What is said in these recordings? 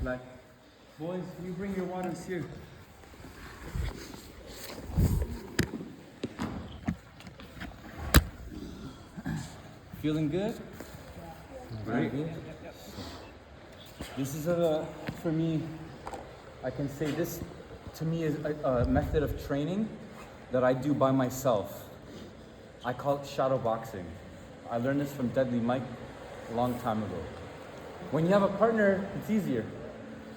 back. Boys, you bring your waters here. Feeling good? Very good. This is for me, I can say this to me is a method of training that I do by myself. I call it shadow boxing. I learned this from Deadly Mike a long time ago. When you have a partner, it's easier.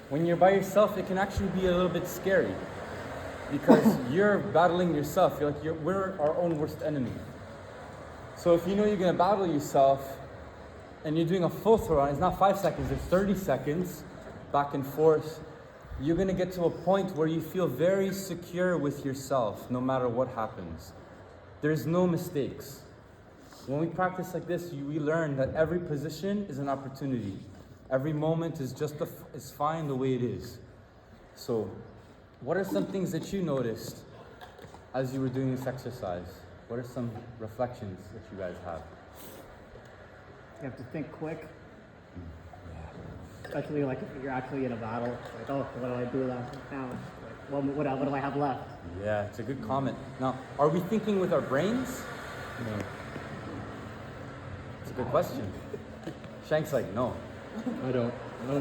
When you're by yourself, it can actually be a little bit scary because you're battling yourself. You're like, we're our own worst enemy. So if you know you're gonna battle yourself and you're doing a full throw, it's not 5 seconds, it's 30 seconds, back and forth, you're gonna get to a point where you feel very secure with yourself, no matter what happens. There's no mistakes. When we practice like this, we learn that every position is an opportunity. Every moment is is fine the way it is. So, what are some things that you noticed as you were doing this exercise? What are some reflections that you guys have? You have to think quick. Especially like if you're actually in a battle. Like, oh, what do I do now? Like, what do I have left? Yeah, it's a good comment. Now, are we thinking with our brains? No. It's a good question. Shank's like, no. I don't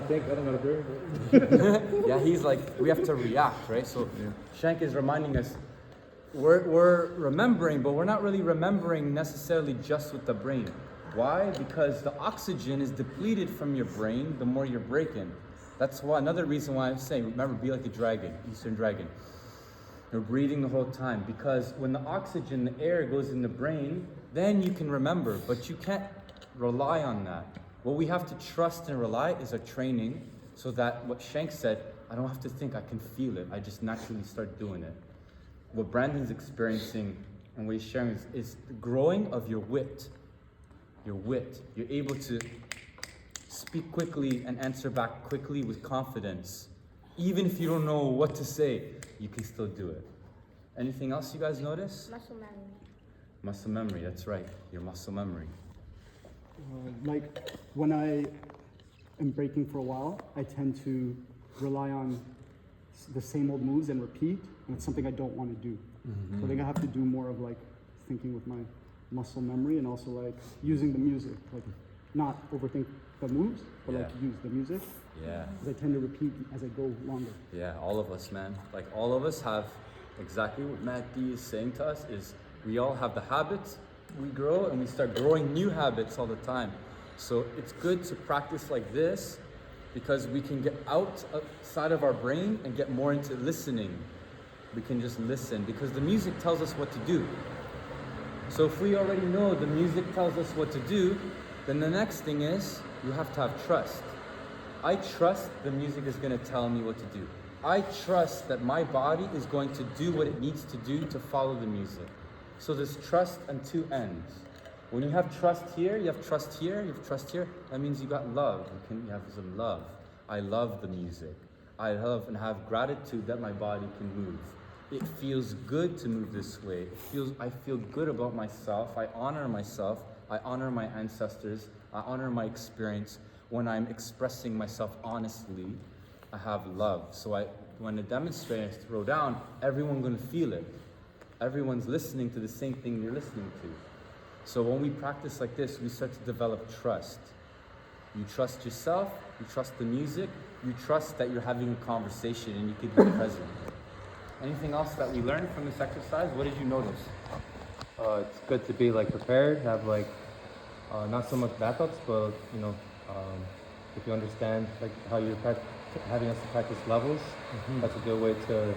think. I don't got a brain. Yeah, he's like, we have to react, right? So Shank is reminding us, we're remembering, but we're not really remembering necessarily just with the brain. Why? Because the oxygen is depleted from your brain the more you're breaking. That's why another reason why I'm saying, remember, be like a dragon, Eastern dragon. You're breathing the whole time because when the oxygen, the air goes in the brain, then you can remember, but you can't rely on that. What we have to trust and rely is our training so that what Shank said, I don't have to think, I can feel it. I just naturally start doing it. What Brandon's experiencing and what he's sharing is the growing of your wit. Your wit. You're able to speak quickly and answer back quickly with confidence. Even if you don't know what to say, you can still do it. Anything else you guys notice? Muscle memory. Muscle memory, that's right. Your muscle memory. Like when I am breaking for a while, I tend to rely on the same old moves and repeat, and it's something I don't want to do. So I think I have to do more of like thinking with my muscle memory and also like using the music, like not overthink the moves, but like use the music. Yeah. Because I tend to repeat as I go longer. Yeah, all of us, man. Like all of us have exactly what Matt D is saying to us is we all have the habits, we grow and we start growing new habits all the time. So it's good to practice like this because we can get outside of our brain and get more into listening. We can just listen because the music tells us what to do. So if we already know the music tells us what to do, then the next thing is you have to have trust. I trust the music is going to tell me what to do. I trust that my body is going to do what it needs to do to follow the music. So there's trust on two ends. When you have trust here, you have trust here, you have trust here, that means you got love. You have some love. I love the music. I love and have gratitude that my body can move. It feels good to move this way. I feel good about myself. I honor myself. I honor my ancestors. I honor my experience. When I'm expressing myself honestly, I have love. So when the demonstrators throw down, everyone's gonna feel it. Everyone's listening to the same thing you're listening to. So when we practice like this, we start to develop trust. You trust yourself, you trust the music, you trust that you're having a conversation and you can be present. Anything else that we learned from this exercise? What did you notice? It's good to be like prepared, have like not so much backups, but if you understand like how you're having us to practice levels, that's a good way to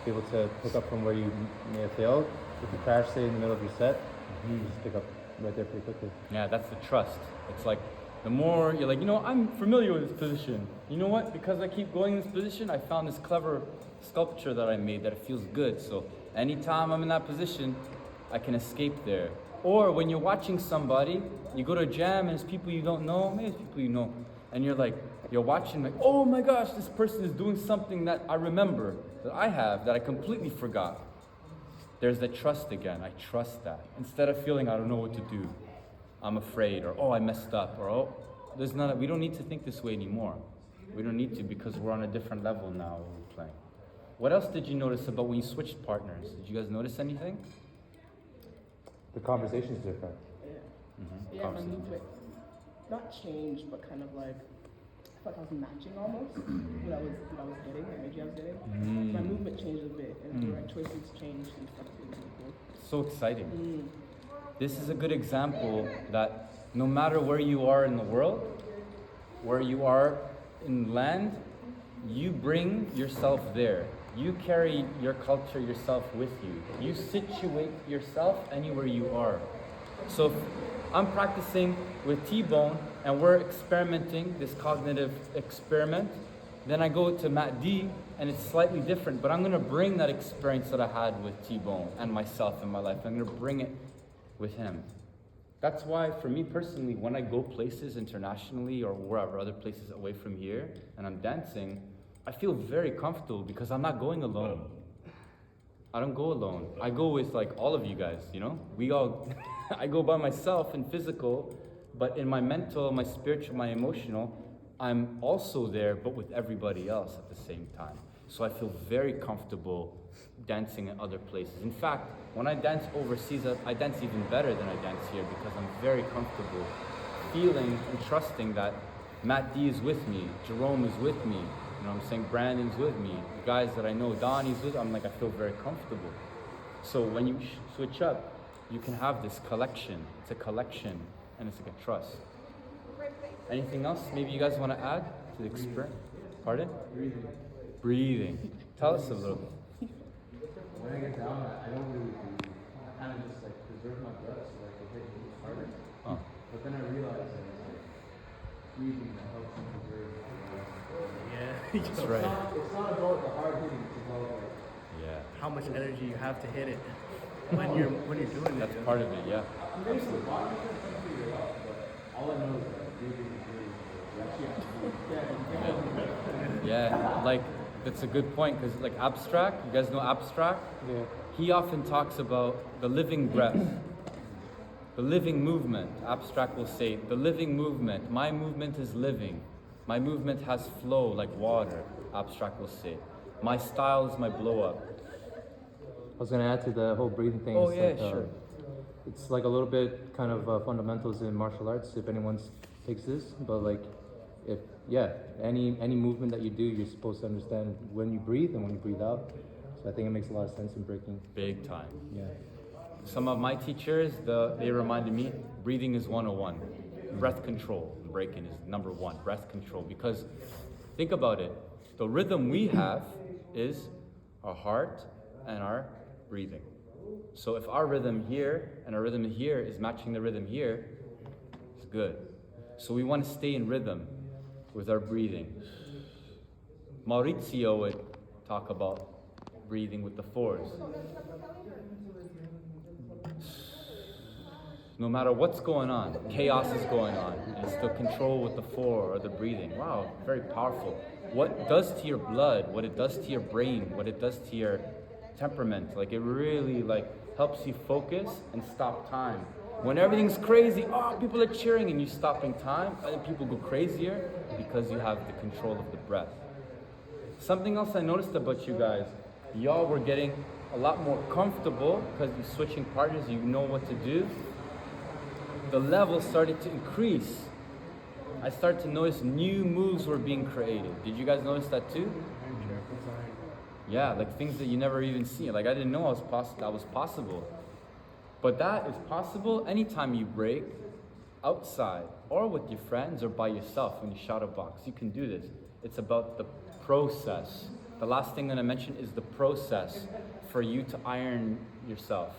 be able to pick up from where you may have failed. If you crash, say in the middle of your set, you just pick up right there pretty quickly. Yeah, that's the trust. It's like the more you're like, I'm familiar with this position. You know what? Because I keep going in this position, I found this clever sculpture that I made that it feels good. So anytime I'm in that position, I can escape there. Or when you're watching somebody, you go to a jam and it's people you don't know, maybe it's people you know, and you're watching like, oh my gosh, this person is doing something that I remember, that I have, that I completely forgot. There's the trust again. I trust that. Instead of feeling I don't know what to do, I'm afraid, or oh, I messed up, or oh, we don't need to think this way anymore. We don't need to because we're on a different level now when we're playing. What else did you notice about when you switched partners? Did you guys notice anything? The conversation's different. Yeah, my movement not changed, but kind of like I felt like I was matching almost what I was getting, the energy I was getting. So my movement changed a bit, and the right choices changed and stuff. It was really cool. So exciting. This is a good example that no matter where you are in the world, where you are in land, you bring yourself there. You carry your culture yourself with you. You situate yourself anywhere you are. So if I'm practicing with T-Bone and we're experimenting this cognitive experiment, then I go to Matt D and it's slightly different, but I'm gonna bring that experience that I had with T-Bone and myself in my life. I'm gonna bring it with him. That's why for me personally, when I go places internationally or wherever, other places away from here, and I'm dancing, I feel very comfortable because I'm not going alone. I don't go alone. I go with like all of you guys, you know? We all, I go by myself in physical, but in my mental, my spiritual, my emotional, I'm also there, but with everybody else at the same time. So I feel very comfortable dancing in other places. In fact, when I dance overseas, I dance even better than I dance here because I'm very comfortable feeling and trusting that Matt D is with me, Jerome is with me, you know what I'm saying, Brandon's with me, the guys that I know, Donnie's with me, I'm like, I feel very comfortable. So when you switch up, you can have this collection. It's a collection and it's like a trust. Anything else maybe you guys want to add to the experience? Pardon? Breathing. Tell us a little bit. When I get down, I don't really breathe. I kind of just like preserve my breath so like it hits harder. Oh. But then I realize that it's like breathing that helps me preserve. That's right. It's not about the hard hitting. It's about like Yeah. How much energy you have to hit it when you're doing it. That's part of it, yeah. there's a lot of things to figure out, but all I know is that breathing is really important. You actually have to. Yeah, like that's a good point because like abstract, you guys know abstract? Yeah. He often talks about the living breath, the living movement. Abstract will say, the living movement. My movement is living. My movement has flow like water. Abstract will say. My style is my blow up. I was gonna add to the whole breathing thing. Oh, it's yeah, like, sure. It's like a little bit kind of fundamentals in martial arts. If anyone takes this, but like, if any movement that you do, you're supposed to understand when you breathe and when you breathe out. So I think it makes a lot of sense in breaking. Big time. Yeah. Some of my teachers, they reminded me, breathing is 101. Breath control, breaking is number one, breath control. Because think about it, the rhythm we have is our heart and our breathing. So if our rhythm here and our rhythm here is matching the rhythm here, it's good. So we want to stay in rhythm with our breathing. Maurizio would talk about breathing with the fours. No matter what's going on, chaos is going on, and still control with the four or the breathing. Wow, very powerful. What it does to your blood, what it does to your brain, what it does to your temperament, like it really like helps you focus and stop time. When everything's crazy, people are cheering and you stopping time, other people go crazier because you have the control of the breath. Something else I noticed about you guys, y'all were getting a lot more comfortable because you're switching partners, you know what to do. The level started to increase. I started to notice new moves were being created. Did you guys notice that too? Yeah, like things that you never even see. Like I didn't know that was possible. But that is possible anytime you break outside or with your friends or by yourself when you shadow box. You can do this. It's about the process. The last thing that I mentioned is the process for you to iron yourself.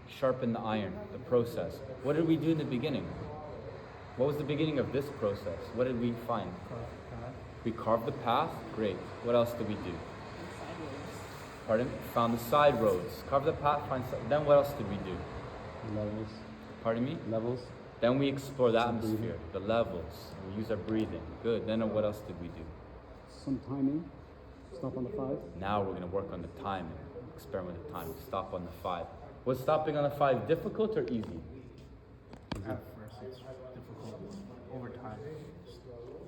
Sharpen the iron, the process. What did we do in the beginning? What was the beginning of this process? What did we find? We carved the path. Great. What else did we do? Pardon? Found the side roads. Carved the path, then what else did we do? Levels. Pardon me? Levels. Then we explore the Some breathing. atmosphere, the levels. We use our breathing. Good. Then what else did we do? Some timing. Stop on the 5. Now we're going to work on the timing. Experiment with the time. Stop on the 5. Was stopping on the 5 difficult or easy? At first, it's difficult. Over time.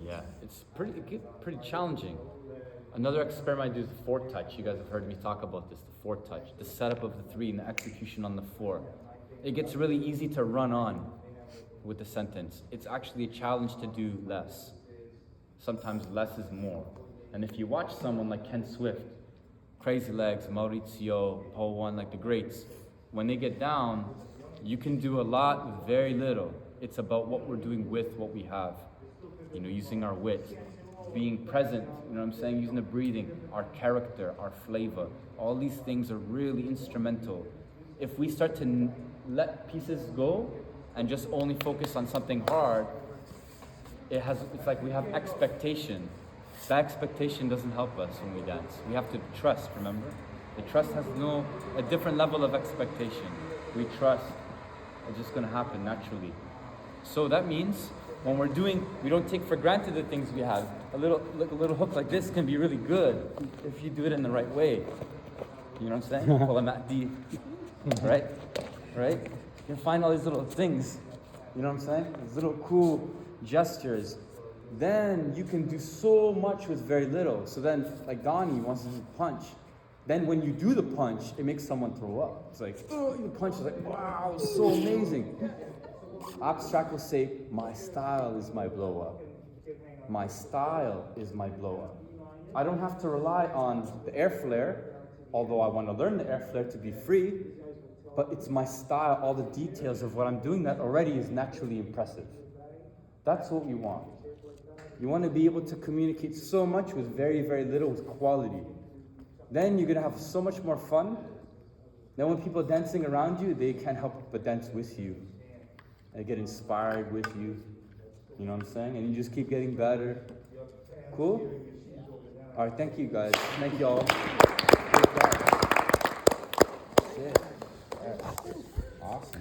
Yeah, it's pretty challenging. Another experiment I do is the 4 touch. You guys have heard me talk about this, the 4 touch. The setup of the 3 and the execution on the 4. It gets really easy to run on with the sentence. It's actually a challenge to do less. Sometimes less is more. And if you watch someone like Ken Swift, Crazy Legs, Maurizio, Paul One, like the greats, when they get down, you can do a lot with very little. It's about what we're doing with what we have. You know, using our wit, being present, you know what I'm saying? Using the breathing, our character, our flavor. All these things are really instrumental. If we start to let pieces go and just only focus on something hard, it's like we have expectation. That expectation doesn't help us when we dance. We have to trust, remember? The trust has a different level of expectation. We trust it's just gonna happen naturally. So that means when we're doing, we don't take for granted the things we have. A little hook like this can be really good if you do it in the right way. You know what I'm saying? Well, I'm at D, right? Right? You can find all these little things. You know what I'm saying? These little cool gestures. Then you can do so much with very little. So then, like Donnie wants to do punch. Then when you do the punch, it makes someone throw up. It's like, oh, the punch is like, wow, it's so amazing. Abstract will say, my style is my blow up. My style is my blow up. I don't have to rely on the air flare, although I want to learn the air flare to be free, but it's my style, all the details of what I'm doing that already is naturally impressive. That's what we want. You want to be able to communicate so much with very, very little with quality. Then you're going to have so much more fun. Then when people are dancing around you, they can't help but dance with you. They get inspired with you. You know what I'm saying? And you just keep getting better. Cool? All right, thank you guys. Thank you all. Awesome.